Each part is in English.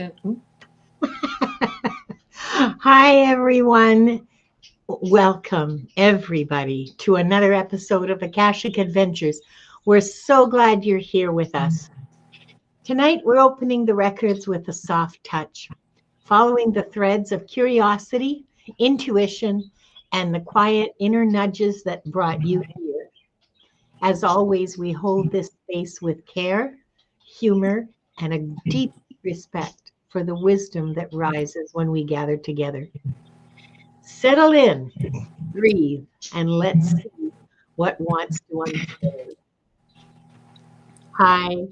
question. Hi, everyone. Welcome, everybody, to another episode of Akashic Adventures. We're so glad you're here with us. Tonight, we're opening the records with a soft touch, following the threads of curiosity, intuition, and the quiet inner nudges that brought you here. As always, we hold this space with care, humor, and a deep respect for the wisdom that rises when we gather together. Settle in, breathe, and let's see what wants to unfold. Hi.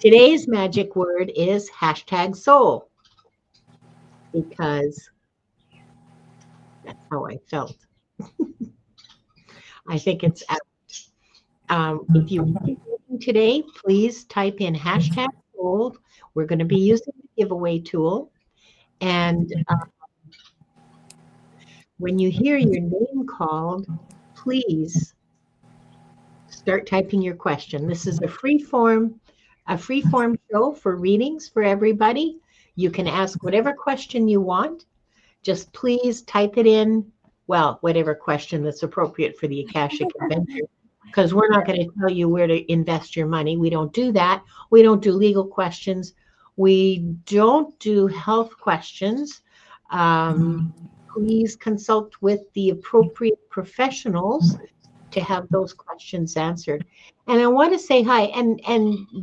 Today's magic word is #soul, because that's how I felt. I think it's out. If you today, please type in #soul. We're going to be using the giveaway tool. And when you hear your name called, please start typing your question. This is a free form show for readings for everybody. You can ask whatever question you want. Just please type it in. Well, whatever question that's appropriate for the Akashic Adventure, because we're not going to tell you where to invest your money. We don't do that. We don't do legal questions. We don't do health questions. Please consult with the appropriate professionals to have those questions answered. And I want to say hi, and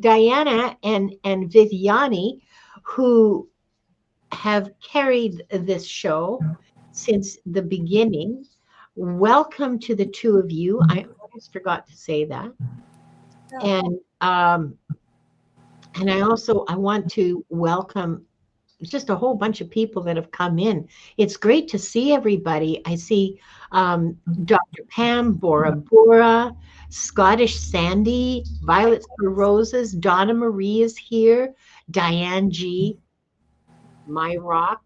Diana and Viviane, who have carried this show since the beginning. Welcome to the two of you. I almost forgot to say that. And I want to welcome just a whole bunch of people that have come in. It's great to see everybody. I see Dr. Pam, Bora Bora, Scottish Sandy, Violets for Roses, Donna Marie is here, Diane G, My Rock,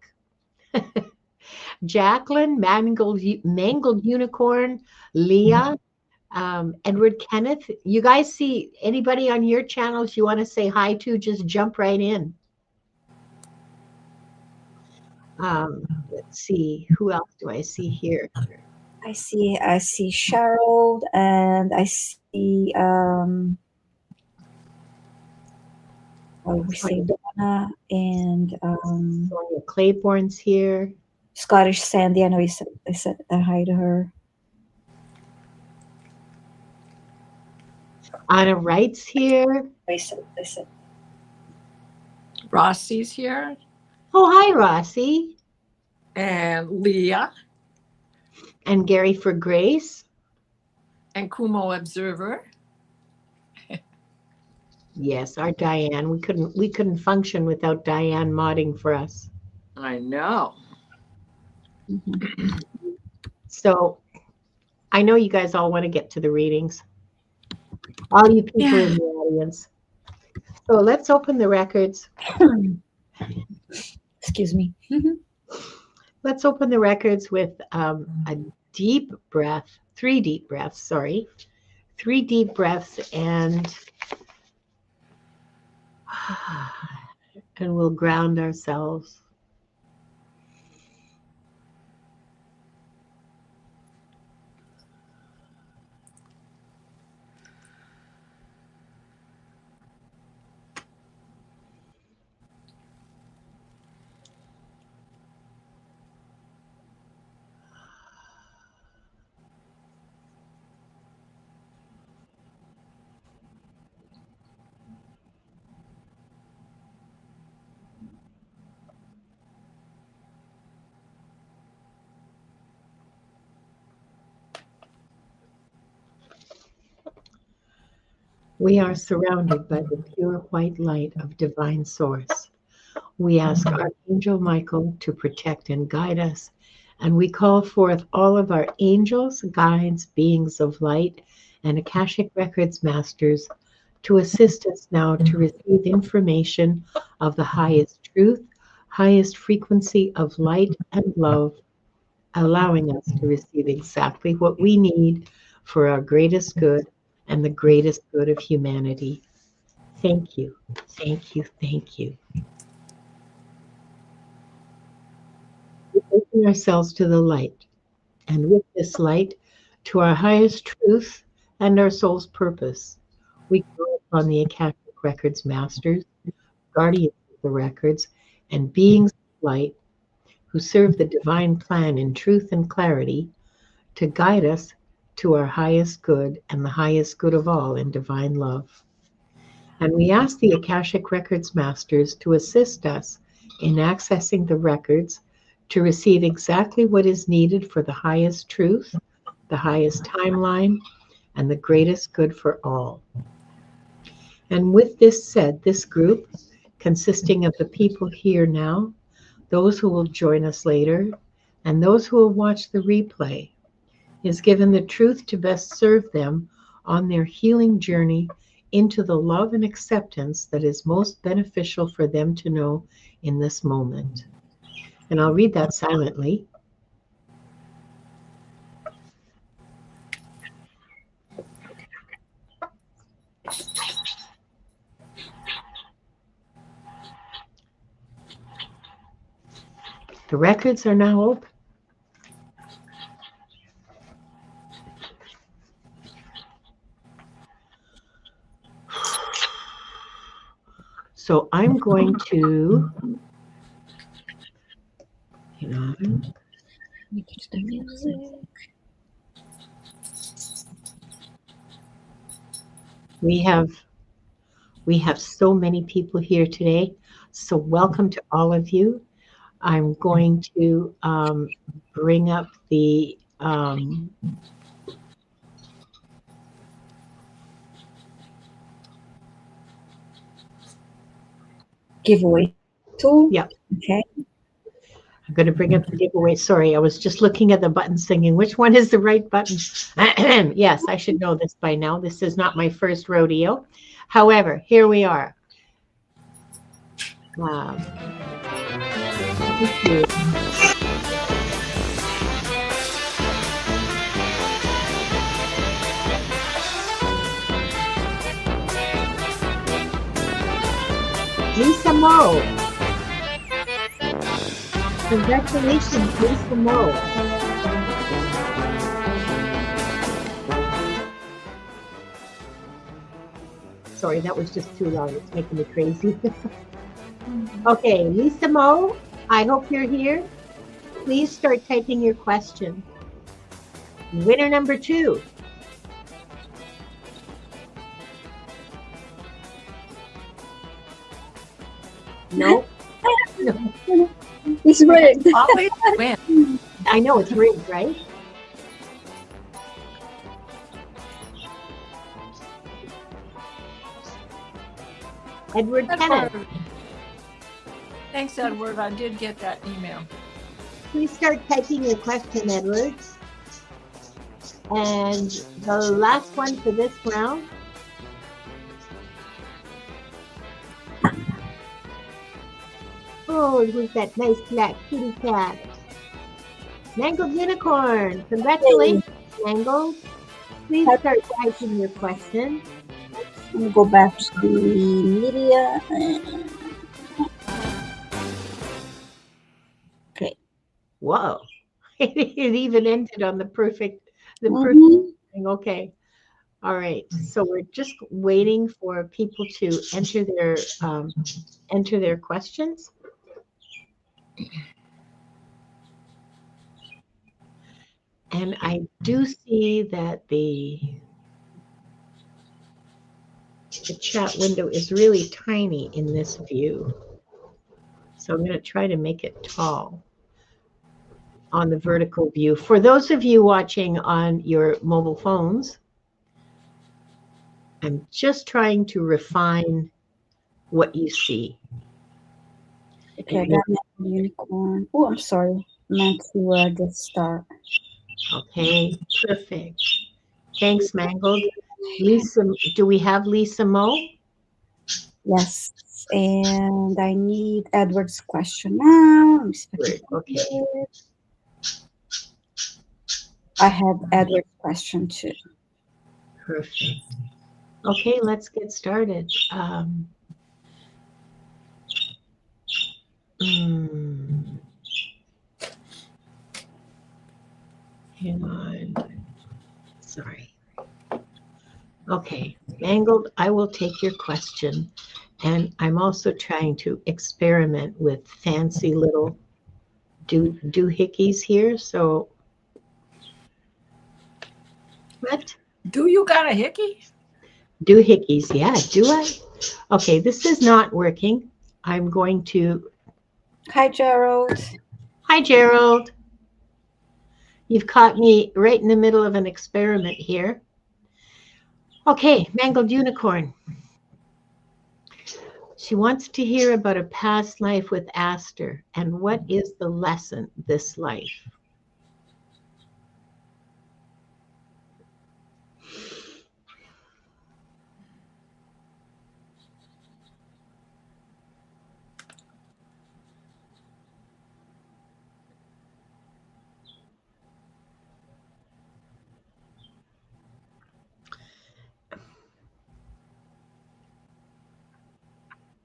Jacqueline, Mangled Unicorn, Leah, Edward Kenneth. You guys see anybody on your channels you want to say hi to, just jump right in. Let's see, who else do I see here? I see Cheryl, and I see we see Donna, and Sonia Claiborne's here. Scottish Sandy, I know I said hi to her. Anna Wright's here. I said. Rossi's here. Oh, hi, Rossi. And Leah. And Gary for Grace. And Kumo Observer. Yes, our Diane. We couldn't function without Diane modding for us. I know. So I know you guys all want to get to the readings. All you people in the audience. So let's open the records. Excuse me. Let's open the records with a deep breath, 3 deep breaths, sorry. 3 deep breaths, and we'll ground ourselves. We are surrounded by the pure white light of divine source. We ask Archangel Michael to protect and guide us, and we call forth all of our angels, guides, beings of light, and Akashic Records masters to assist us now to receive information of the highest truth, highest frequency of light and love, allowing us to receive exactly what we need for our greatest good and the greatest good of humanity. Thank you, thank you, thank you. connecting ourselves to the light, and with this light, to our highest truth and our soul's purpose. We call upon the Akashic Records masters, guardians of the records, and beings of light who serve the divine plan in truth and clarity to guide us to our highest good and the highest good of all in divine love. And we ask the Akashic Records masters to assist us in accessing the records to receive exactly what is needed for the highest truth, the highest timeline, and the greatest good for all. And with this said, this group, consisting of the people here now, those who will join us later, and those who will watch the replay, is given the truth to best serve them on their healing journey into the love and acceptance that is most beneficial for them to know in this moment. And I'll read that silently. The records are now open. So I'm going to, The music. we have so many people here today. So welcome to all of you. I'm going to bring up the Giveaway tool. Yeah. Okay. I'm going to bring up the giveaway. Sorry, I was just looking at the buttons thinking, which one is the right button? Yes, I should know this by now. This is not my first rodeo. However, here we are. Thank you. Lisa Mo. Congratulations, Lisa Mo. Sorry, that was just too loud. It's making me crazy. Okay, Lisa Mo, I hope you're here. Please start typing your question. Winner number 2. No. No. It's rigged. Always win. I know it's rigged, right? Edward Tennant. Thanks, Edward. I did get that email. Please start typing your question, Edward. And the last one for this round. Oh, who's that nice black kitty cat? Mangled Unicorn. Congratulations, Mangled. Please start typing your question. Let me go back to the media. Okay. Whoa. It even ended on the perfect thing. Okay. All right. So we're just waiting for people to enter their questions. And I do see that the chat window is really tiny in this view. So I'm going to try to make it tall on the vertical view. For those of you watching on your mobile phones, I'm just trying to refine what you see. Okay, I got my unicorn. Oh, I'm sorry. Meant to just start. Okay, perfect. Thanks, Mangled. Lisa, do we have Lisa Mo? Yes, and I need Edward's question now. Let me see if I can Okay. find it. I have Edward's question too. Perfect. Okay, let's get started. And sorry. Okay, Mangled, I will take your question. And I'm also trying to experiment with fancy little doohickeys here. So, what? Do you got a hickey? Doohickeys, yeah, do I? Okay, this is not working. I'm going to. Hi, Gerald. Hi, Gerald. You've caught me right in the middle of an experiment here. Okay, Mangled Unicorn. She wants to hear about a past life with Aster and what is the lesson this life.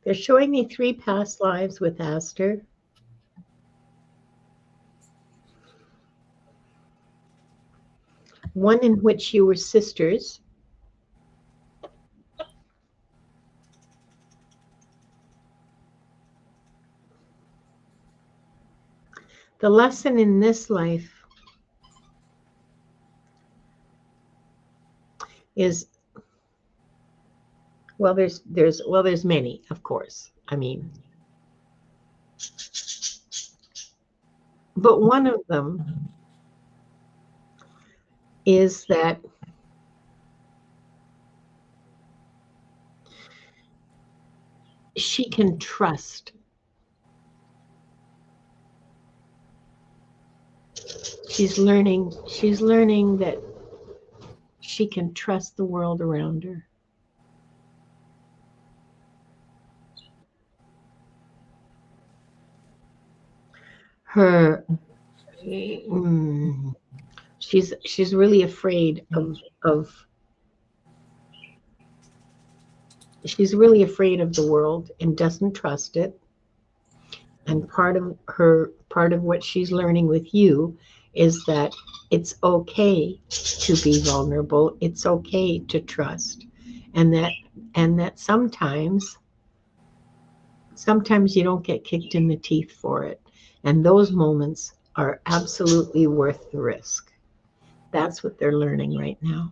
They're showing me 3 past lives with Aster. One in which you were sisters. The lesson in this life is, well, there's many, of course. I mean, but one of them is that she can trust. She's learning that she can trust the world around her. Her she's really afraid of she's really afraid of the world and doesn't trust it. And part of what she's learning with you is that it's okay to be vulnerable. It's okay to trust. And that sometimes you don't get kicked in the teeth for it. And those moments are absolutely worth the risk. That's what they're learning right now.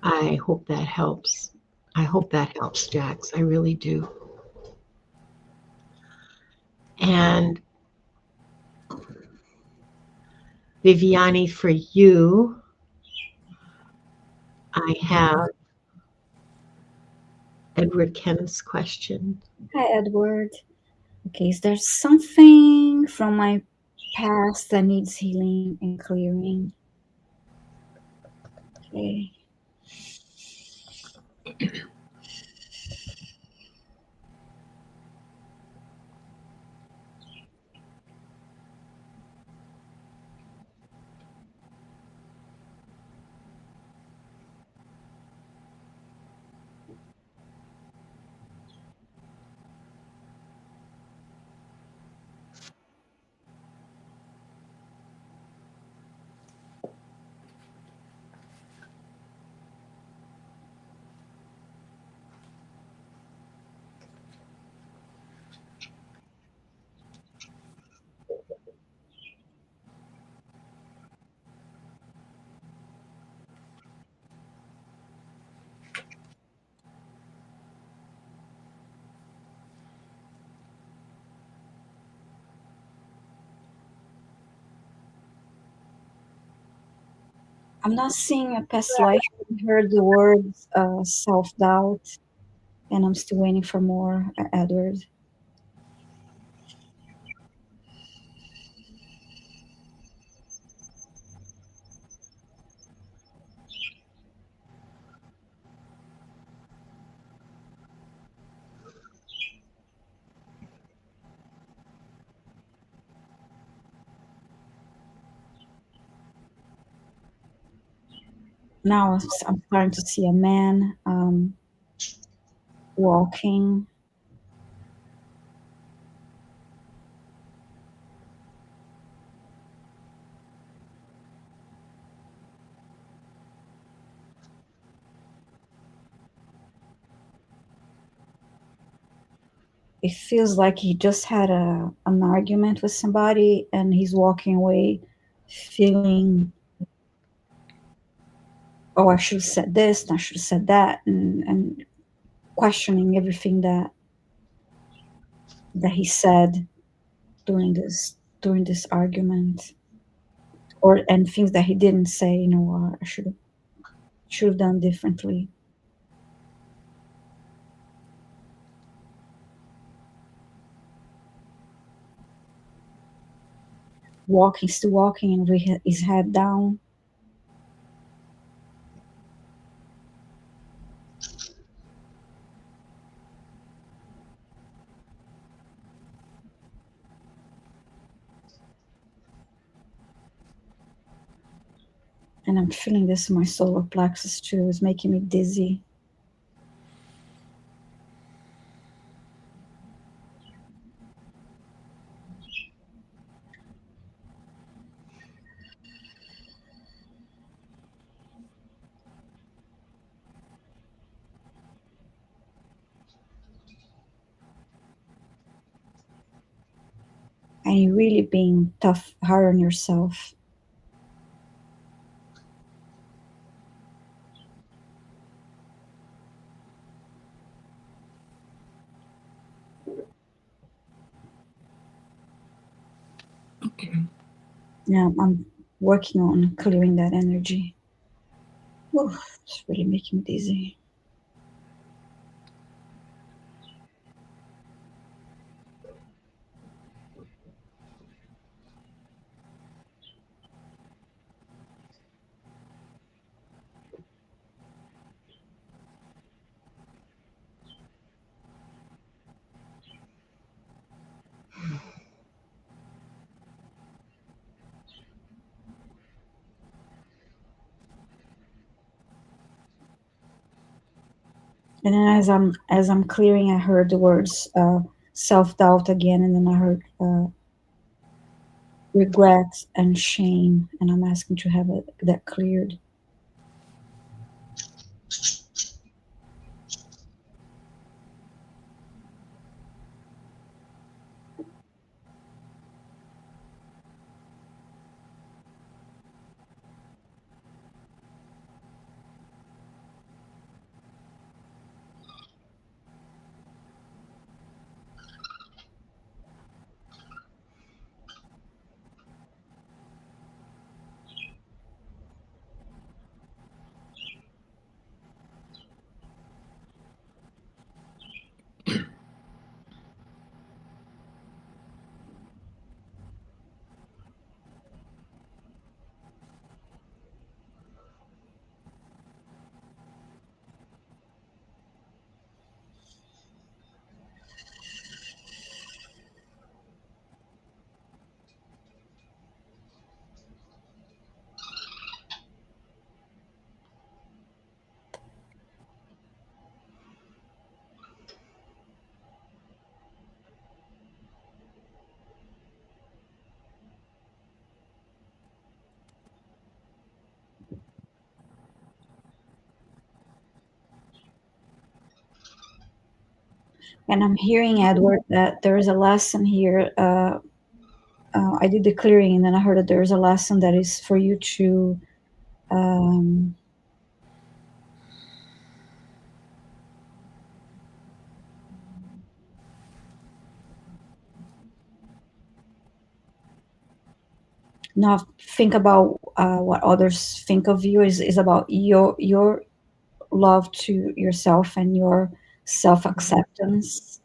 I hope that helps. I hope that helps, Jax. I really do. And Viviane, for you, I have Edward Kenneth's question. Hi, Edward. Okay, is there something from my past that needs healing and clearing? Okay. I'm not seeing a past life. I heard the words self doubt, and I'm still waiting for more, Edward. Now I'm starting to see a man walking. it feels like he just had an argument with somebody and he's walking away feeling, oh, I should have said this and I should have said that, and questioning everything that he said during this argument, or and things that he didn't say, I should have done differently. Still walking, and with his head down. And I'm feeling this in my solar plexus too. It's making me dizzy. And you're really being tough, hard on yourself. Yeah, I'm working on clearing that energy. Oof, it's really making me dizzy. And then as I'm clearing, I heard the words self-doubt again, and then I heard regret and shame, and I'm asking to have that cleared. And I'm hearing, Edward, that there is a lesson here. I did the clearing, and then I heard that there is a lesson that is for you to um, not think about what others think of you. Is about your love to yourself and your self acceptance.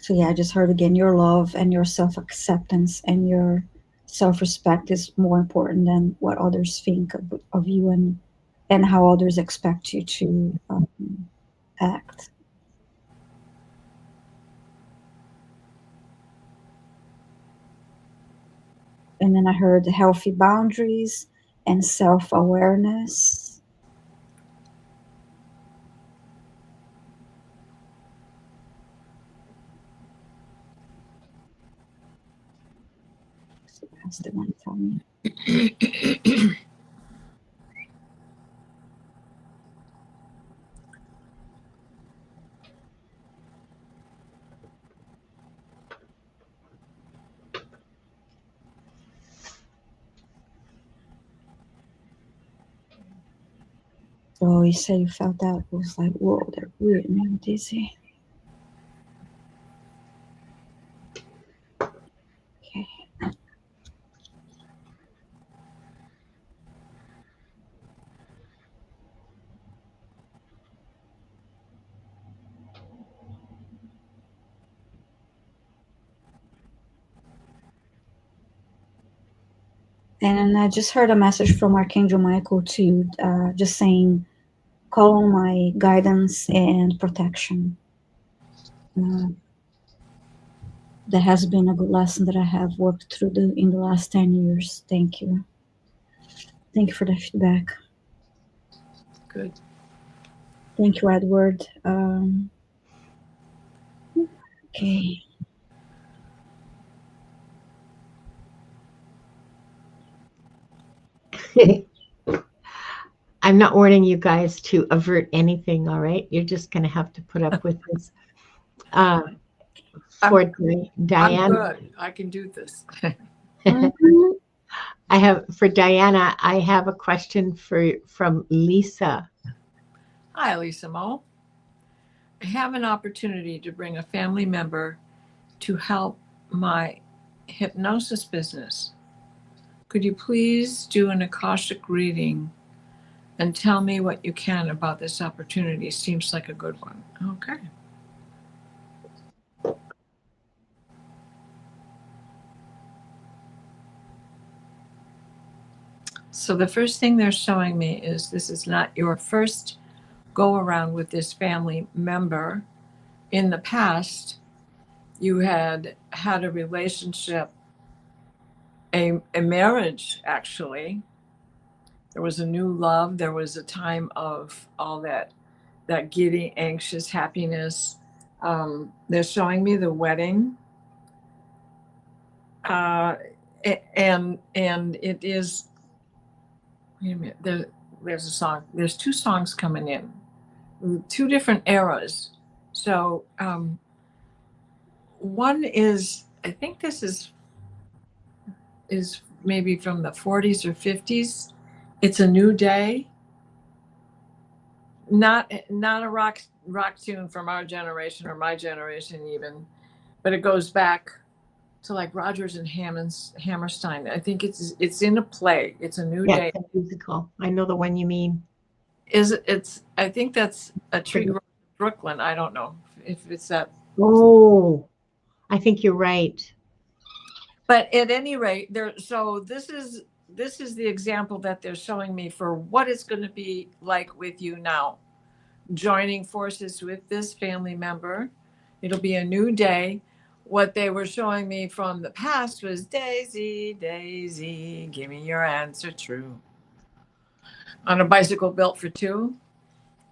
So yeah, I just heard again your love and your self acceptance and your self-respect is more important than what others think of you, and how others expect you to act. And then I heard healthy boundaries and self-awareness. So that's the one tell me. Oh, you said you felt that. It was like, whoa, that really made me dizzy. Okay. And I just heard a message from Archangel Michael too, just saying, call on my guidance and protection. That has been a good lesson that I have worked through in the last 10 years. Thank you. Thank you for the feedback. Good. Thank you, Edward. Okay. I'm not warning you guys to avert anything, all right? You're just going to have to put up with this. For Diana, I'm good. I can do this. for Diana, I have a question from Lisa. Hi, Lisa Mo. I have an opportunity to bring a family member to help my hypnosis business. Could you please do an Akashic reading and tell me what you can about this opportunity? Seems like a good one. Okay. So the first thing they're showing me is this is not your first go around with this family member. In the past, you had a relationship, a marriage, actually. There was a new love. There was a time of all that giddy, anxious happiness. They're showing me the wedding. And it is, wait a minute, there's a song. There's two songs coming in, two different eras. So one is, I think this is maybe from the 40s or 50s. It's a new day. Not a rock tune from our generation or my generation even, but it goes back to like Rodgers and Hammerstein. I think it's in a play. It's a new day. It's a musical. I know the one you mean. I think that's a Tree Grove, Brooklyn. I don't know if it's that. Oh, I think you're right. But at any rate, so this is the example that they're showing me for what it's going to be like with you now. Joining forces with this family member. It'll be a new day. What they were showing me from the past was Daisy, Daisy, give me your answer true. On a bicycle built for two.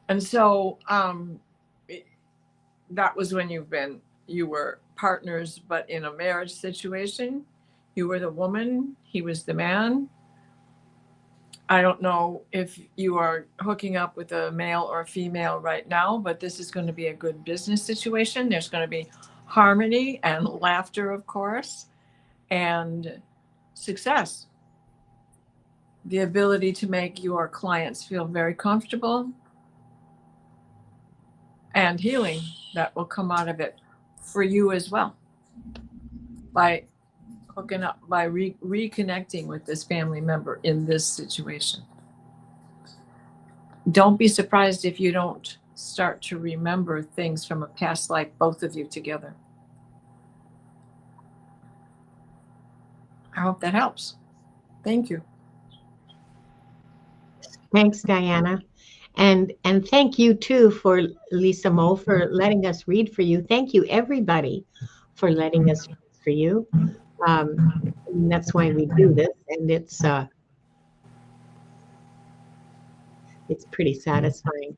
And so that was when you were partners, but in a marriage situation. You were the woman, he was the man. I don't know if you are hooking up with a male or a female right now, but this is going to be a good business situation. There's going to be harmony and laughter, of course, and success. The ability to make your clients feel very comfortable and healing that will come out of it for you as well by hooking up, by reconnecting with this family member in this situation. Don't be surprised if you don't start to remember things from a past life, both of you together. I hope that helps. Thank you. Thanks, Diana. And thank you too for Lisa Mo for letting us read for you. Thank you everybody for letting us read for you. And that's why we do this, and it's pretty satisfying.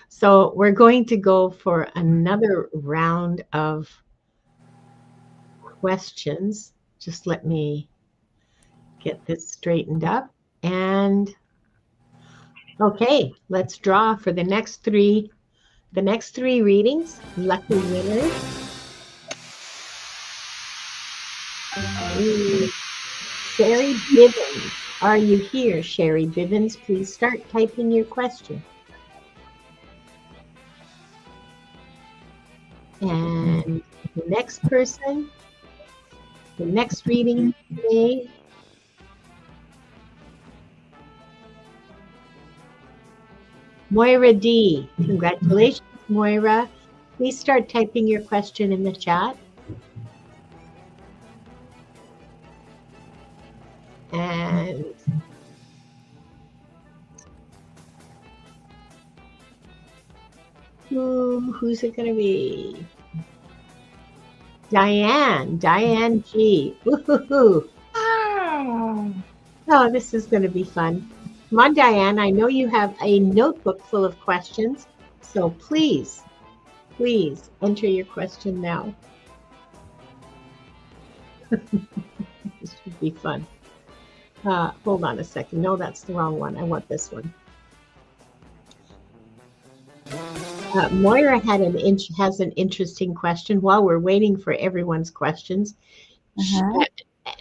So we're going to go for another round of questions. Just let me get this straightened up. And okay, let's draw for the next three readings. Lucky winners. Sherry Bivens. Are you here, Sherry Bivens? Please start typing your question. And the next person, the next reading today. Moira D. Congratulations, Moira. Please start typing your question in the chat. And who's it going to be? Diane G. Woo-hoo-hoo. Oh, this is going to be fun. Come on, Diane. I know you have a notebook full of questions, so please enter your question now. This would be fun. Hold on a second. No, that's the wrong one. I want this one. Moira has an interesting question. While we're waiting for everyone's questions,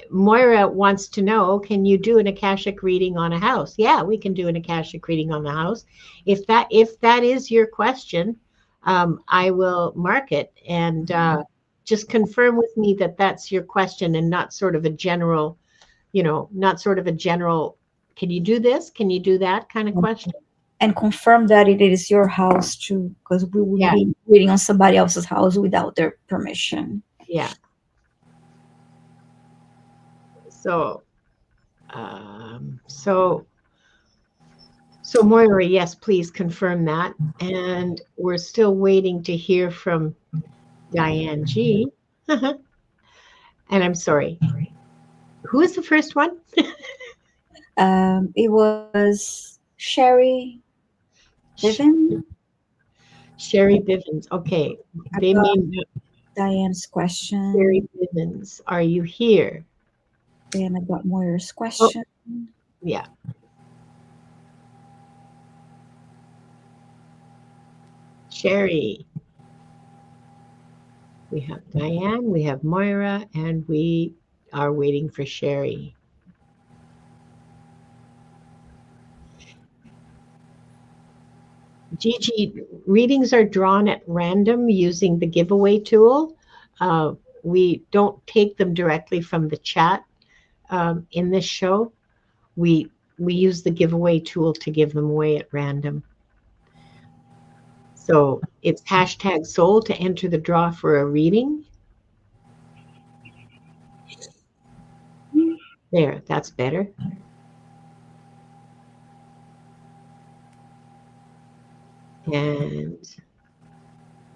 Moira wants to know, can you do an Akashic reading on a house? Yeah, we can do an Akashic reading on the house. If that is your question, I will mark it and just confirm with me that that's your question and not sort of a general, not sort of a general, can you do this? Can you do that kind of question? And confirm that it is your house too, because we will be reading on somebody else's house without their permission. Yeah. So Moira, yes, please confirm that. And we're still waiting to hear from Diane G. And I'm sorry. Who was the first one? It was Sherry Bivens. Sherry Bivens. Okay. They mean Diane's question. Sherry Bivens, are you here? And I got Moira's question. Oh, yeah. Sherry. We have Diane, we have Moira, and we are waiting for Sherry. Gigi, readings are drawn at random using the giveaway tool. We don't take them directly from the chat in this show. We use the giveaway tool to give them away at random. So it's #soul to enter the draw for a reading. There, that's better. And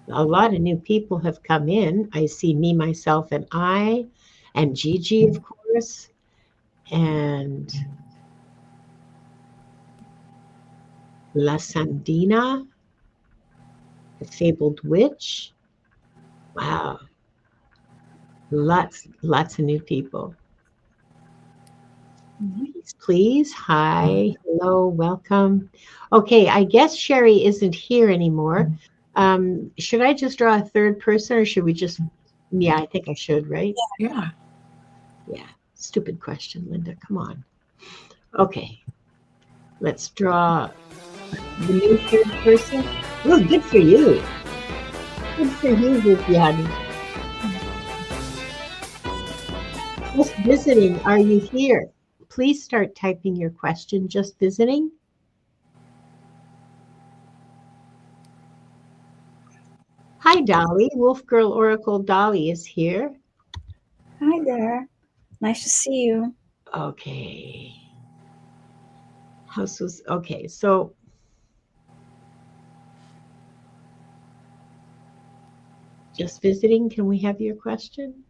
a lot of new people have come in. I see Me, Myself, and I, and Gigi, of course, and La Sandina, the Fabled Witch. Wow. Lots of new people. Please. Hi. Hello. Welcome. Okay. I guess Sherry isn't here anymore. Should I just draw a third person or should we just, yeah, I think I should, right? Yeah. Yeah. Stupid question, Linda. Come on. Okay. Let's draw the new third person. Oh, good for you. Good for you, Viviane. Just visiting. Are you here? Please start typing your question. Just visiting. Hi, Dolly. Wolf Girl Oracle Dolly is here. Hi there. Nice to see you. Okay. House was okay. So just visiting. Can we have your question?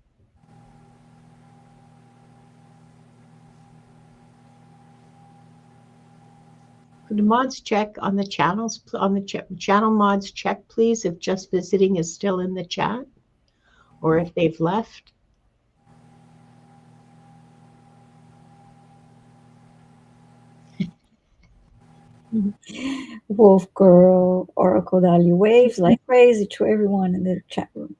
Could the mods check on the channels on the channel mods check, please, if just visiting is still in the chat or if they've left? Wolf Girl, Oracle Dali waves like crazy to everyone in the chat room.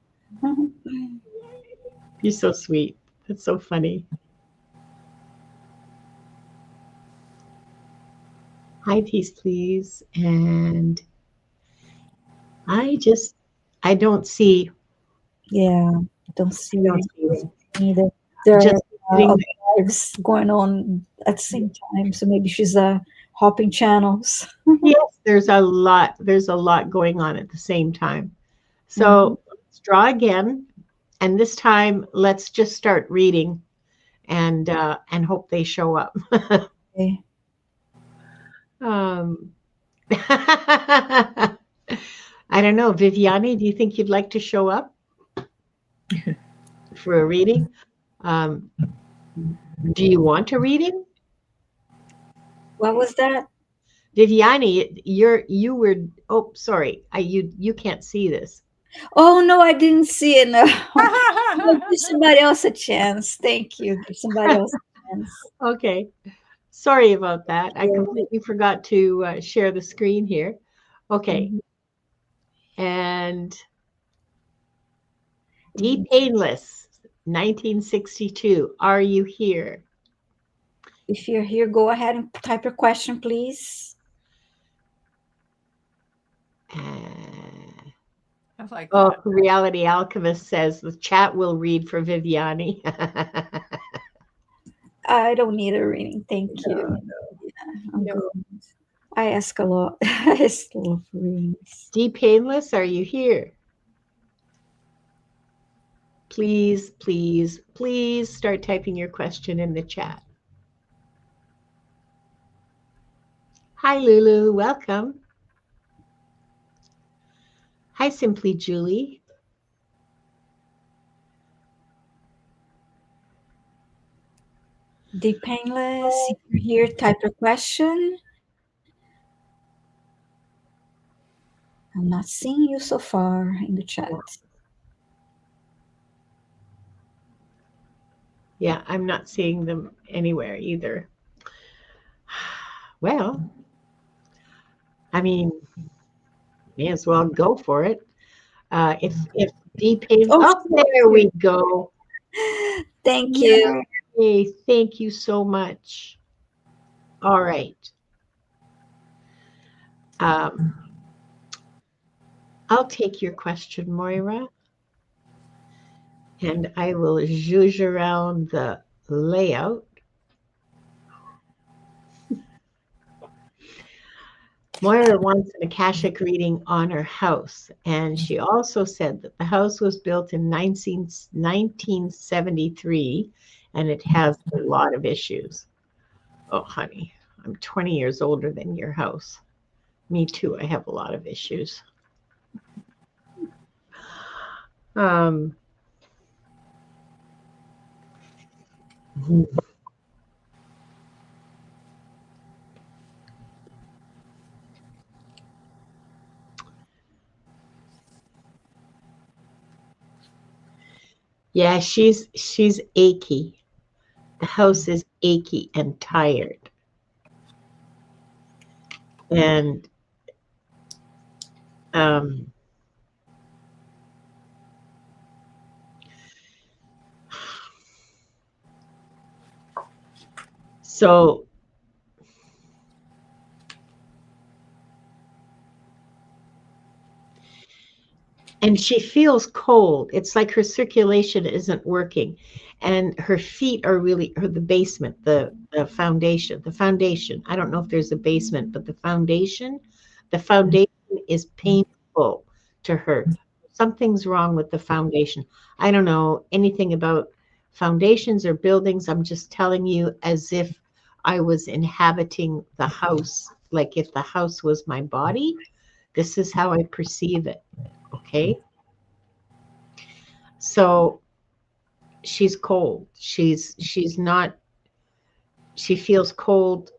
You're so sweet. That's so funny. Hi, peace, please. And I don't see. Yeah, don't see I don't see it them. either. There Just are visiting. other lives going on at the same time, so maybe she's hopping channels. Yes, there's a lot. There's a lot going on at the same time. So let's draw again, and this time let's just start reading, and hope they show up. Okay. I don't know, Viviane, do you think you'd like to show up for a reading? Do you want a reading? What was that? Viviane, you were, oh, sorry, you can't see this. Oh no, I didn't see it. No. Give somebody else a chance. Thank you. Give somebody else a chance. Okay, sorry about that. I completely forgot to share the screen here. Okay, and D Painless, 1962. Are you here? If you're here, go ahead and type your question, please. I like Oh, that. Reality Alchemist says the chat will read for Viviane. I don't need a reading. Thank you. Yeah, I'm good. I ask a lot. I ask a lot for readings. D Painless, are you here? Please, please, please start typing your question in the chat. Hi, Lulu. Welcome. Hi, Simply Julie. The Painless, if you're here, type your question. I'm not seeing you so far in the chat. Yeah, I'm not seeing them anywhere either. Well, I mean, may as well go for it. If D Painless, oh, there we go. Thank you. Yay, thank you so much. All right. I'll take your question, Moira, and I will zhuzh around the layout. Moira wants an Akashic reading on her house, and she also said that the house was built in 1973, and it has a lot of issues. Oh, honey, I'm 20 years older than your house. Me too, I have a lot of issues. Yeah, she's achy. The house is achy and tired. And so and she feels cold. It's like her circulation isn't working, and her feet are really, or the basement, the foundation. I don't know if there's a basement, but the foundation is painful to her. Something's wrong with the foundation. I don't know anything about foundations or buildings. I'm just telling you as if I was inhabiting the house, like if the house was my body. This is how I perceive it. Okay. So she's cold. She's not, she feels cold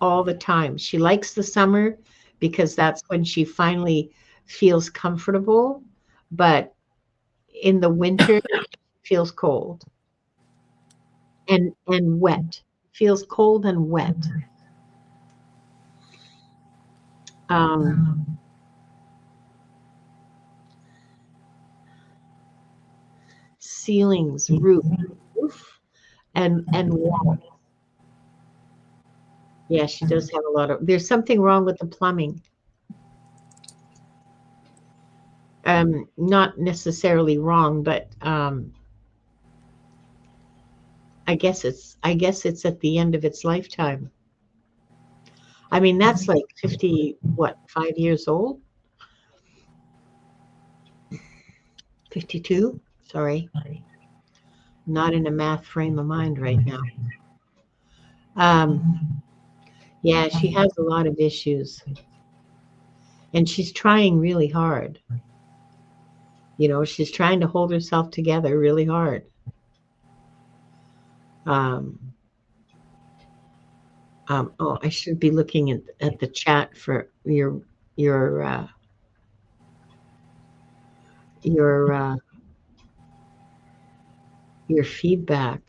all the time. She likes the summer because that's when she finally feels comfortable. But in the winter, she feels cold and wet. Feels cold and wet. Ceilings, roof, and wall. Yeah, she does have a lot of. There's something wrong with the plumbing. Not necessarily wrong, but I guess it's at the end of its lifetime. I mean, that's like 5 years old? 52? Sorry. Not in a math frame of mind right now. Yeah, she has a lot of issues. And she's trying really hard. You know, she's trying to hold herself together really hard. Oh, I should be looking at the chat for your feedback.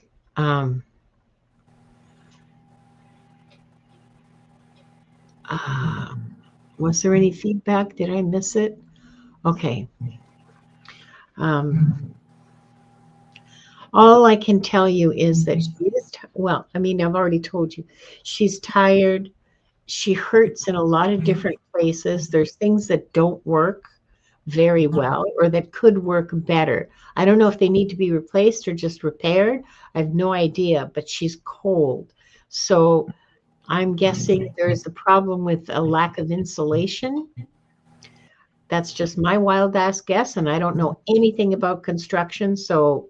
Was there any feedback? Did I miss it? Okay. All I can tell you is that she is, well, I mean, I've already told you, she's tired. She hurts in a lot of different places. There's things that don't work very well or that could work better. I don't know if they need to be replaced or just repaired. I have no idea, but she's cold. So I'm guessing there's a problem with a lack of insulation. That's just my wild ass guess, and I don't know anything about construction, so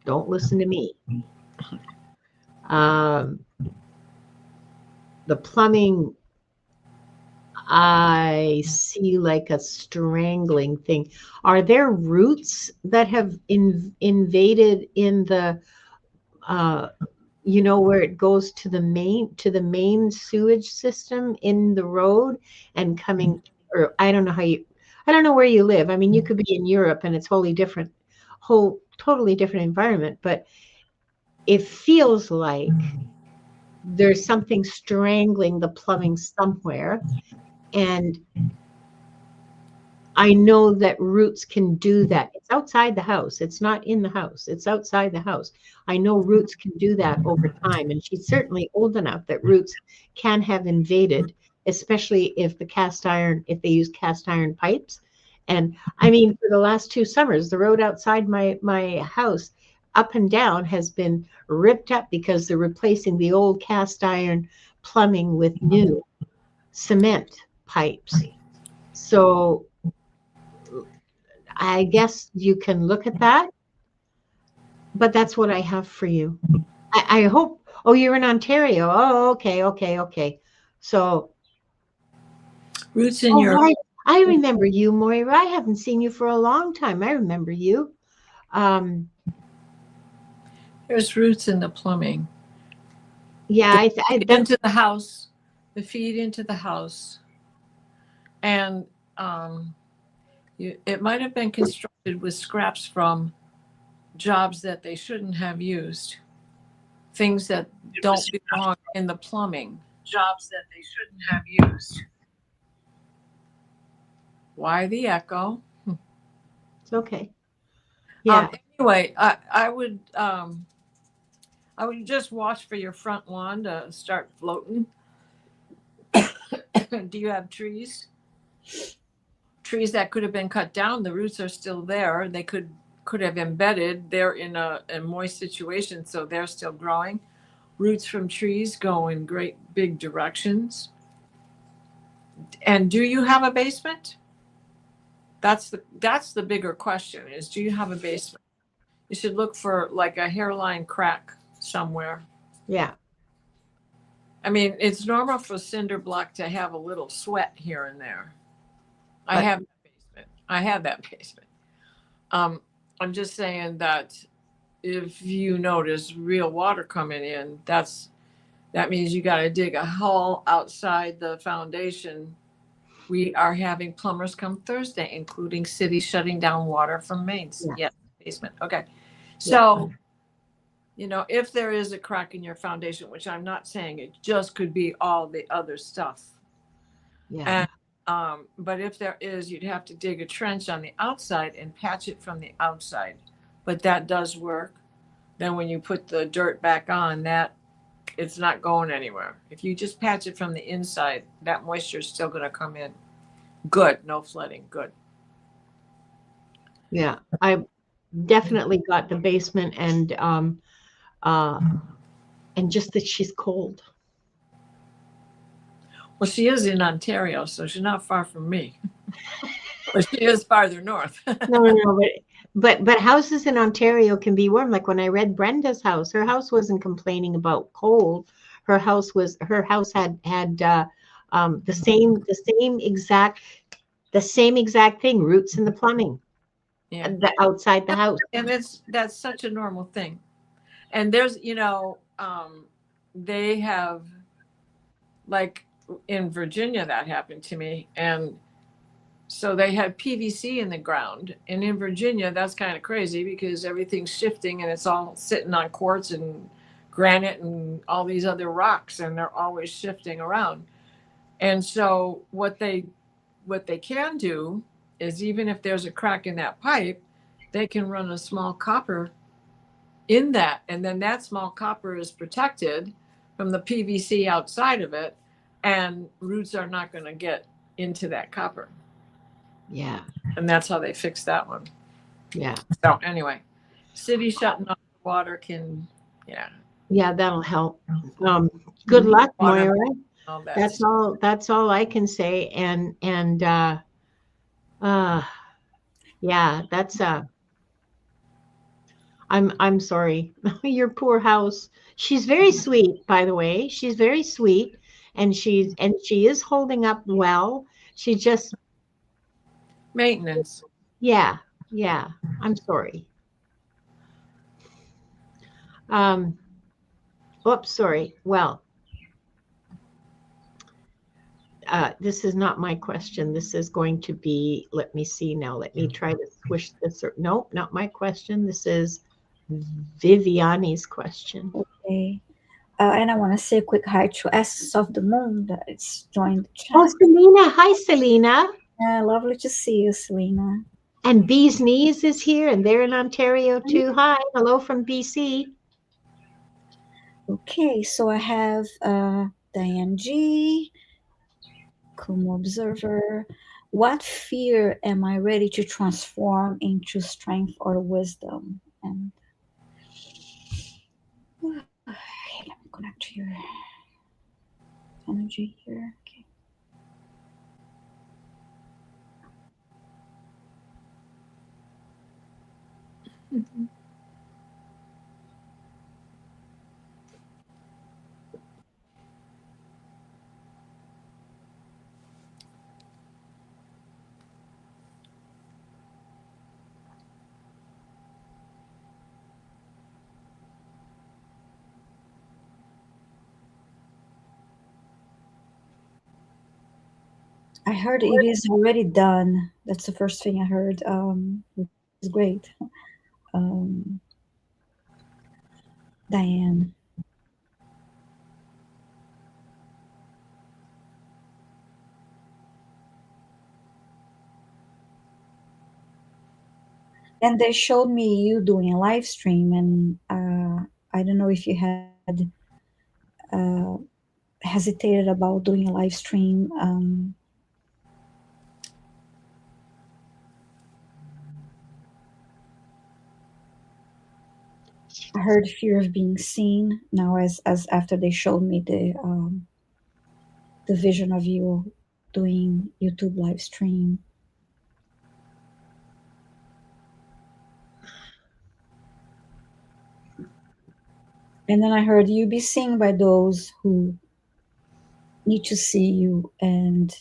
don't listen to me. The plumbing, I see like a strangling thing. Are there roots that have invaded in the, you know, where it goes to the main sewage system in the road and coming, or I don't know where you live. I mean, you could be in Europe and it's totally different environment, but it feels like there's something strangling the plumbing somewhere. And I know that roots can do that. It's outside the house. It's not in the house. It's outside the house. I know roots can do that over time. And she's certainly old enough that roots can have invaded, especially if they use cast iron pipes. And I mean, for the last 2 summers, the road outside my house up and down has been ripped up because they're replacing the old cast iron plumbing with new cement pipes. So I guess you can look at that, but that's what I have for you. I hope. Oh, you're in Ontario. Oh, okay. So Roots in your. Right. I remember you, Moira. I haven't seen you for a long time. I remember you. There's roots in the plumbing. Yeah, into the house. The feed into the house, and it might have been constructed with scraps from jobs that they shouldn't have used, things that don't belong in the plumbing, jobs that they shouldn't have used. Why the echo? It's okay. Yeah. Anyway, I would just watch for your front lawn to start floating. Do you have trees? Trees that could have been cut down, the roots are still there. They could have embedded. They're in a moist situation, so they're still growing. Roots from trees go in great big directions. And do you have a basement? That's the bigger question is, do you have a basement? You should look for like a hairline crack somewhere. Yeah. I mean, it's normal for cinder block to have a little sweat here and there. I But- have that basement. I have that basement. I'm just saying that if you notice real water coming in, that means you got to dig a hole outside the foundation. We are having plumbers come Thursday, including city shutting down water from mains. Yeah. Yes, basement. Okay. So, if there is a crack in your foundation, which I'm not saying, it just could be all the other stuff. Yeah. And, but if there is, you'd have to dig a trench on the outside and patch it from the outside. But that does work. Then when you put the dirt back on, it's not going anywhere. If you just patch it from the inside, that moisture is still going to come in. Good. No flooding. Good. Yeah. I definitely got the basement and just that she's cold. Well, she is in Ontario, so she's not far from me. But she is farther north. No, but houses in Ontario can be warm. Like when I read Brenda's house, her house wasn't complaining about cold. Her house had the same exact thing, roots in the plumbing. Yeah. Outside the house. And that's such a normal thing. And there's, they have, like in Virginia, that happened to me. And so they had PVC in the ground. And in Virginia, that's kind of crazy because everything's shifting and it's all sitting on quartz and granite and all these other rocks, and they're always shifting around. And so what they can do is, even if there's a crack in that pipe, they can run a small copper in that. And then that small copper is protected from the PVC outside of it, and roots are not going to get into that copper. Yeah. And that's how they fix that one. Yeah. So anyway, city shutting off the water can, Yeah, that'll help. Good luck, Water, Moira. all that That's stuff. that's all I can say. And yeah, that's I'm sorry. Your poor house. She's very sweet, by the way. She's very sweet, and she is holding up well. She just Maintenance. yeah. I'm sorry. Oops, sorry. Well, this is not my question. This is going to be, let me see now. Let me try to squish this. Nope, not my question. This is Viviane's question. Okay. And I want to say a quick hi to Essence of the Moon that it's joined the chat. Oh, Selena. Hi, Selena. Lovely to see you, Selena. And Bee's Knees is here, and they're in Ontario too. Hi, hello from BC. Okay, so I have Diane G, Kumu Observer. What fear am I ready to transform into strength or wisdom? And let me connect to your energy here. Okay. Mm-hmm. I heard it is already done. That's the first thing I heard, which is great. Diane. And they showed me you doing a live stream, and I don't know if you had hesitated about doing a live stream. I heard fear of being seen now, as after they showed me the vision of you doing YouTube live stream. And then I heard you be seen by those who need to see you, and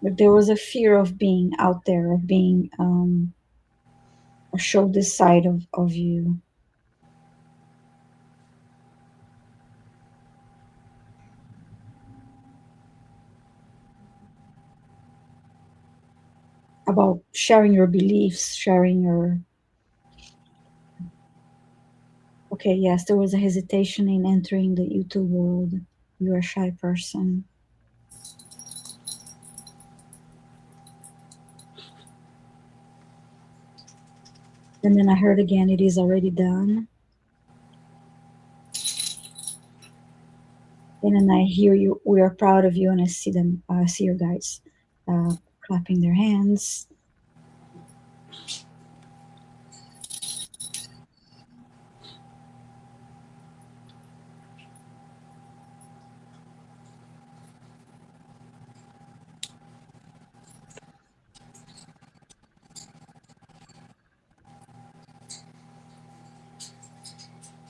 but there was a fear of being out there, of being or show this side of you. About sharing your beliefs, sharing your. Okay, yes, there was a hesitation in entering the YouTube world. You're a shy person. And then I heard again, it is already done. And then I hear you, we are proud of you, and I see them, I see your guys clapping their hands.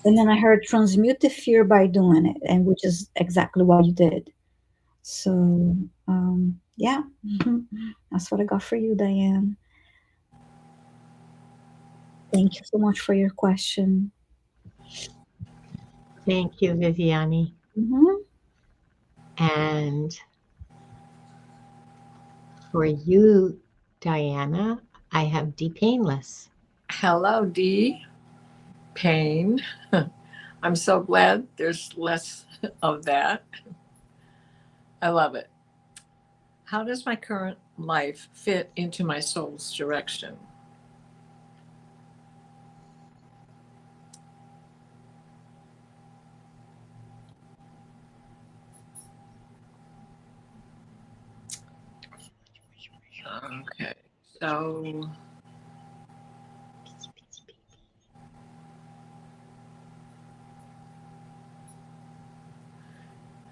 And then I heard transmute the fear by doing it, and which is exactly what you did. So yeah, that's what I got for you, Diane. Thank you so much for your question. Thank you, Viviane. Mm-hmm. And for you, Diana, I have D Painless. Hello, D. Pain. I'm so glad there's less of that. I love it. How does my current life fit into my soul's direction? Okay, so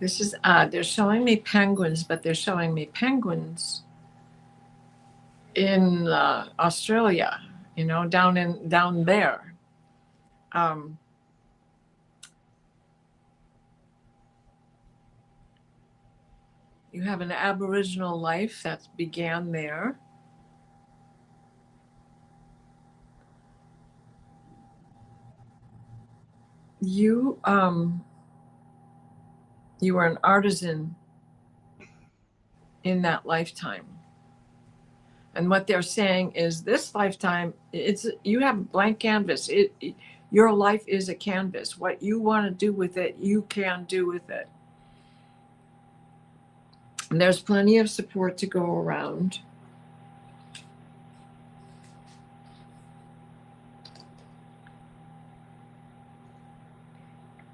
this is odd. They're showing me penguins, but they're showing me penguins in Australia, down there. You have an Aboriginal life that began there. You you were an artisan in that lifetime. And what they're saying is this lifetime, you have a blank canvas. Your life is a canvas. What you want to do with it, you can do with it. And there's plenty of support to go around.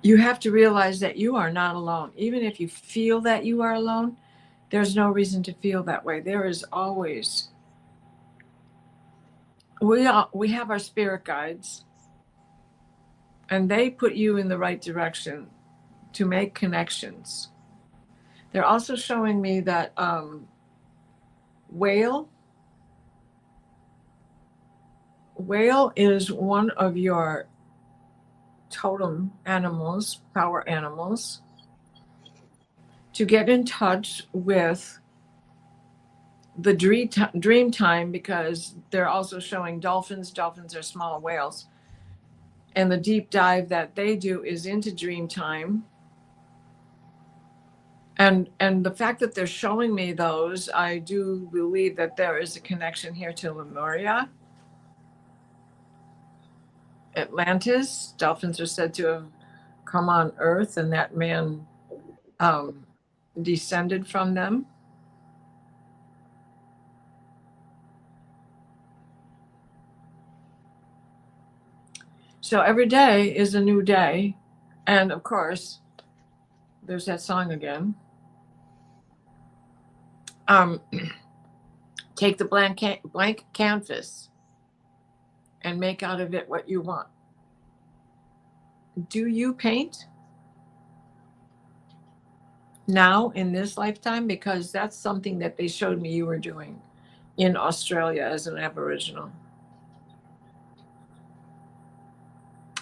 You have to realize that you are not alone. Even if you feel that you are alone, there's no reason to feel that way. There is always, we have our spirit guides, and they put you in the right direction to make connections. They're also showing me that whale is one of your totem animals, power animals, to get in touch with the dream time, because they're also showing dolphins. Dolphins are small whales, and the deep dive that they do is into dream time. And the fact that they're showing me those, I do believe that there is a connection here to Lemuria, Atlantis. Dolphins are said to have come on Earth, and that man descended from them. So every day is a new day. And of course, there's that song again. Take the blank canvas and make out of it what you want. Do you paint? now in this lifetime, because that's something that they showed me you were doing in Australia as an Aboriginal.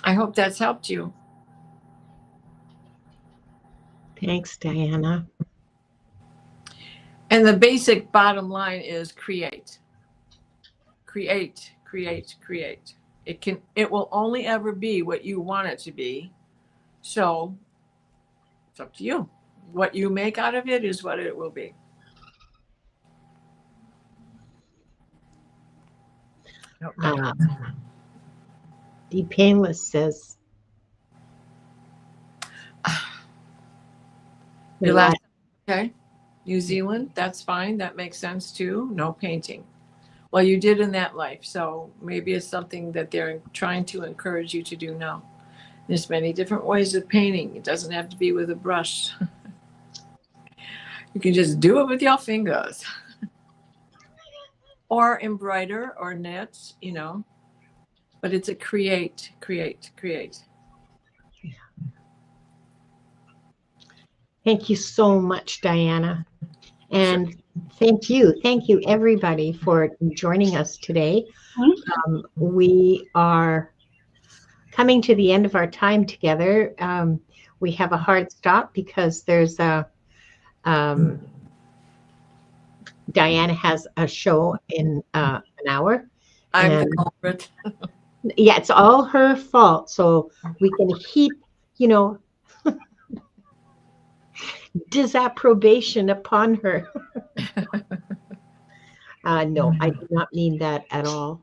I hope that's helped you. Thanks, Diana. And the basic bottom line is create. Create, create, create. It will only ever be what you want it to be. So it's up to you. What you make out of it is what it will be. The Painless says, Your last, okay. New Zealand, that's fine. That makes sense too. No painting. Well, you did in that life. So maybe it's something that they're trying to encourage you to do now. There's many different ways of painting. It doesn't have to be with a brush. You can just do it with your fingers. Or embroider or knit, you know. But it's a create, create, create. Thank you so much, Diana. And thank you everybody for joining us today. We are coming to the end of our time together. We have a hard stop because there's a Diana has a show in an hour. I'm the culprit. Yeah, it's all her fault. So we can heap, disapprobation upon her. No, I do not mean that at all.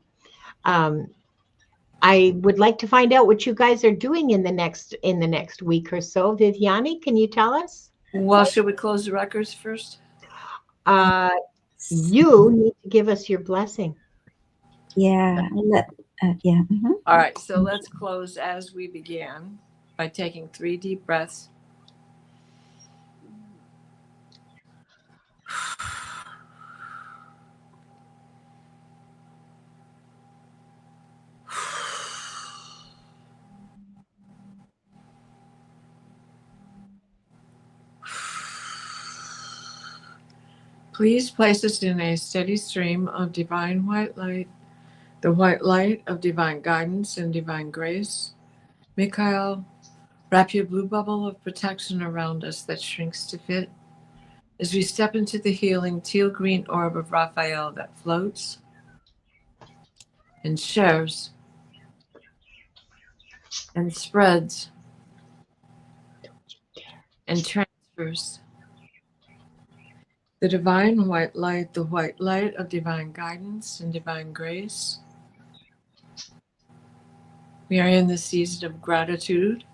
I would like to find out what you guys are doing in the next week or so. Viviane, can you tell us? Well, should we close the records first? You need to give us your blessing. Yeah. Yeah. Mm-hmm. All right. So let's close as we began by taking 3 deep breaths. Please place us in a steady stream of divine white light, the white light of divine guidance and divine grace. Mikhail, wrap your blue bubble of protection around us that shrinks to fit as we step into the healing teal green orb of Raphael that floats and shares and spreads and transfers. The divine white light, the white light of divine guidance and divine grace. We are in the season of gratitude,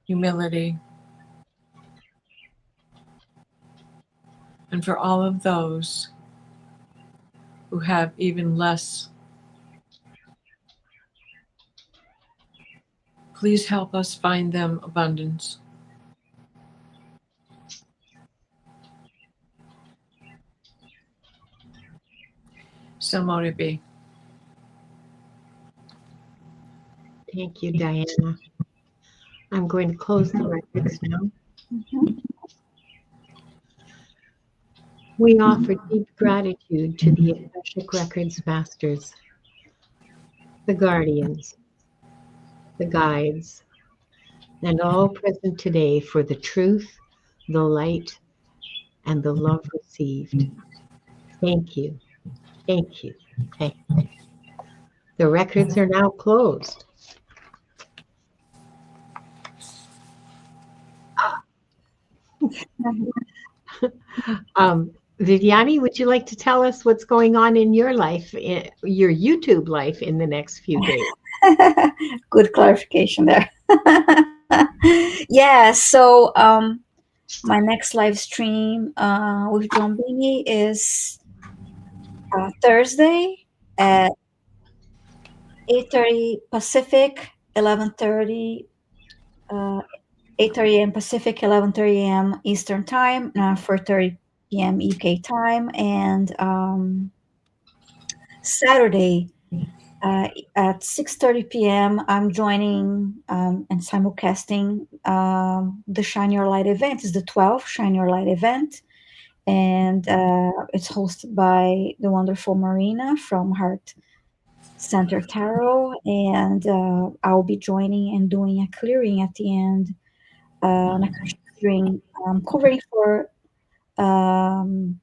humility, and for all of those who have even less. Please help us find them abundance. So mote it be. Thank you, Diana. I'm going to close the records now. Mm-hmm. We offer deep gratitude to the Akashic Records Masters, the guardians, the guides, and all present today for the truth, the light, and the love received. Thank you. Thank you. Thank you. The records are now closed. Viviane, would you like to tell us what's going on in your life, your YouTube life in the next few days? Good clarification there. Yeah, so my next live stream with John Bingy is Thursday at 8:30 Pacific, 11:30 8:30 a.m. Pacific, 11:30 a.m. Eastern Time, 4:30 p.m. UK time, and Saturday At 6:30 p.m., I'm joining and simulcasting the Shine Your Light event. It's the 12th Shine Your Light event, and it's hosted by the wonderful Marina from Heart Center Tarot, and I'll be joining and doing a clearing at the end, an Akashic clearing, covering for um,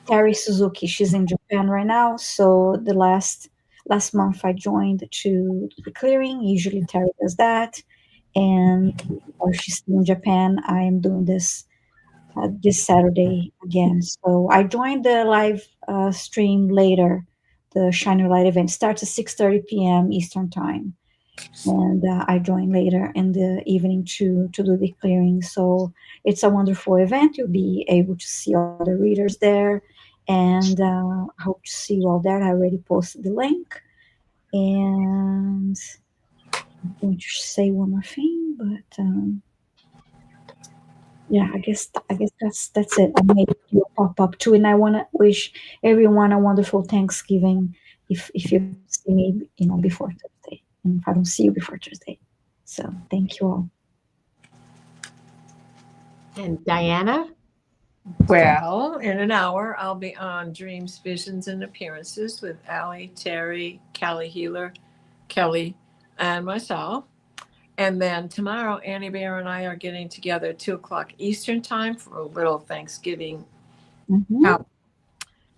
Terry Suzuki. She's in Japan right now, so the last month I joined to the clearing. Usually Terry does that, and while she's still in Japan, I am doing this Saturday again. So I joined the live stream later. The Shine Your Light event starts at 6:30 p.m. Eastern Time, and I joined later in the evening to do the clearing. So it's a wonderful event. You'll be able to see all the readers there, and I hope to see you all there. I already posted the link, and I'm going to say one more thing, but yeah, I guess that's it. I made you pop up too, and I want to wish everyone a wonderful Thanksgiving. If you see me, before Thursday, and if I don't see you before Thursday, so thank you all. And Diana? Well, in an hour, I'll be on Dreams, Visions, and Appearances with Allie, Terry, Callie Healer, Kelly, and myself. And then tomorrow, Annie Bear and I are getting together at 2 o'clock Eastern Time for a little Thanksgiving. Mhm.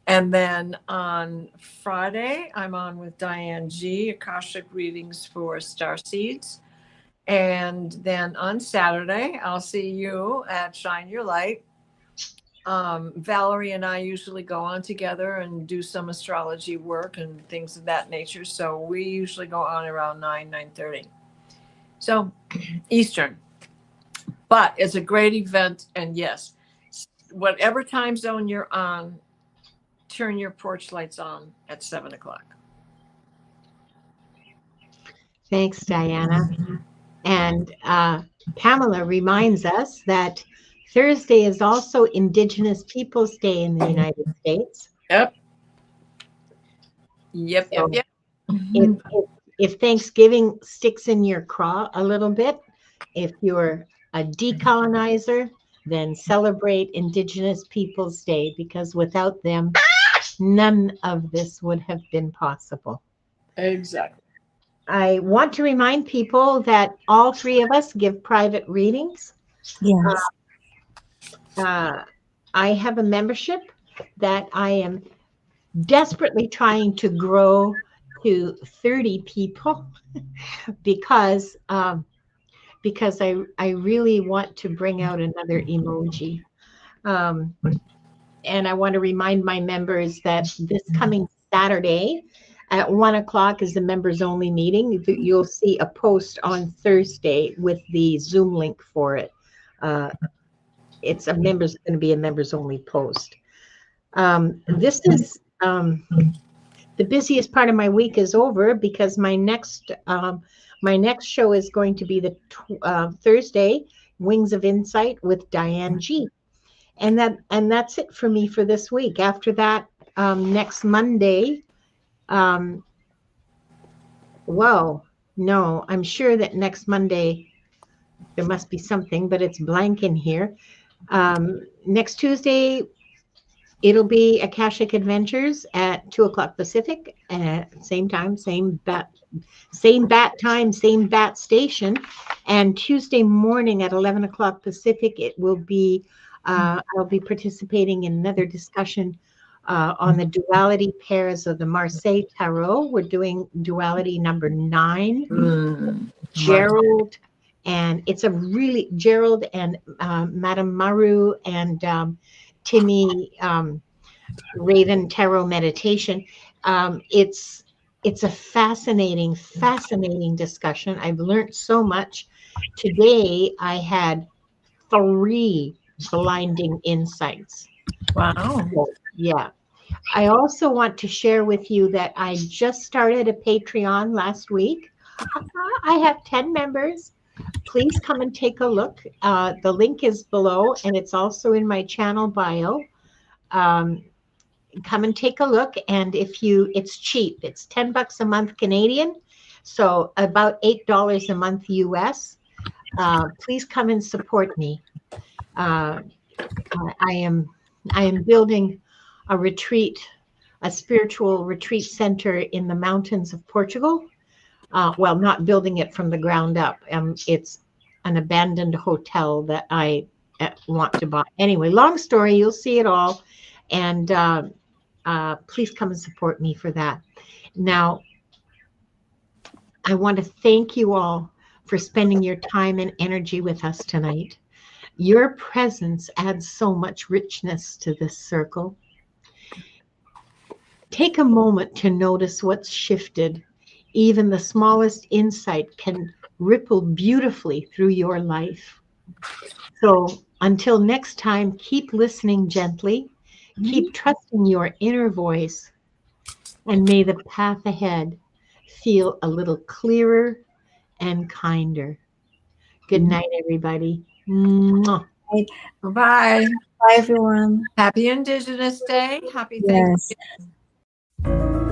And then on Friday, I'm on with Diane G, Akashic Readings for Starseeds. And then on Saturday, I'll see you at Shine Your Light. Valerie and I usually go on together and do some astrology work and things of that nature. So we usually go on around 9:30. So Eastern. But it's a great event. And yes, whatever time zone you're on, turn your porch lights on at 7 o'clock. Thanks, Diana. And Pamela reminds us that Thursday is also Indigenous Peoples Day in the United States. Yep. So if Thanksgiving sticks in your craw a little bit, if you're a decolonizer, then celebrate Indigenous Peoples Day, because without them, none of this would have been possible. Exactly. I want to remind people that all three of us give private readings. Yes. I have a membership that I am desperately trying to grow to 30 people because I really want to bring out another emoji. And I want to remind my members that this coming Saturday at 1 o'clock is the members only meeting. You'll see a post on Thursday with the Zoom link for it. It's going to be a members only post. This is the busiest part of my week is over, because my next show is going to be the Thursday, Wings of Insight with Diane G. And that's it for me for this week. After that, next Monday, whoa, no, I'm sure that next Monday there must be something, but it's blank in here. Next Tuesday, it'll be Akashic Adventures at 2 o'clock Pacific, same time, same bat time, same bat station. And Tuesday morning at 11 o'clock Pacific, it will be, I'll be participating in another discussion on the duality pairs of the Marseille Tarot. We're doing duality number 9. Gerald, and it's a really, Gerald and Madame Maru and Timmy Raven Tarot meditation. It's a fascinating discussion. I've learned so much. Today I had 3 blinding insights. Wow. Yeah. I also want to share with you that I just started a Patreon last week. I have 10 members. Please come and take a look. The link is below, and it's also in my channel bio. come and take a look. And it's cheap. It's $10 a month Canadian, so about $8 a month US. Please come and support me. I am building a spiritual retreat center in the mountains of Portugal. Well, not building it from the ground up. It's an abandoned hotel that I want to buy. Anyway, long story, you'll see it all. And please come and support me for that. Now, I want to thank you all for spending your time and energy with us tonight. Your presence adds so much richness to this circle. Take a moment to notice what's shifted. Even the smallest insight can ripple beautifully through your life. So until next time, keep listening gently, keep trusting your inner voice, and may the path ahead feel a little clearer and kinder. Good night, everybody. Mwah. Bye-bye. Bye, everyone. Happy Indigenous Day. Happy Yes. Thanksgiving.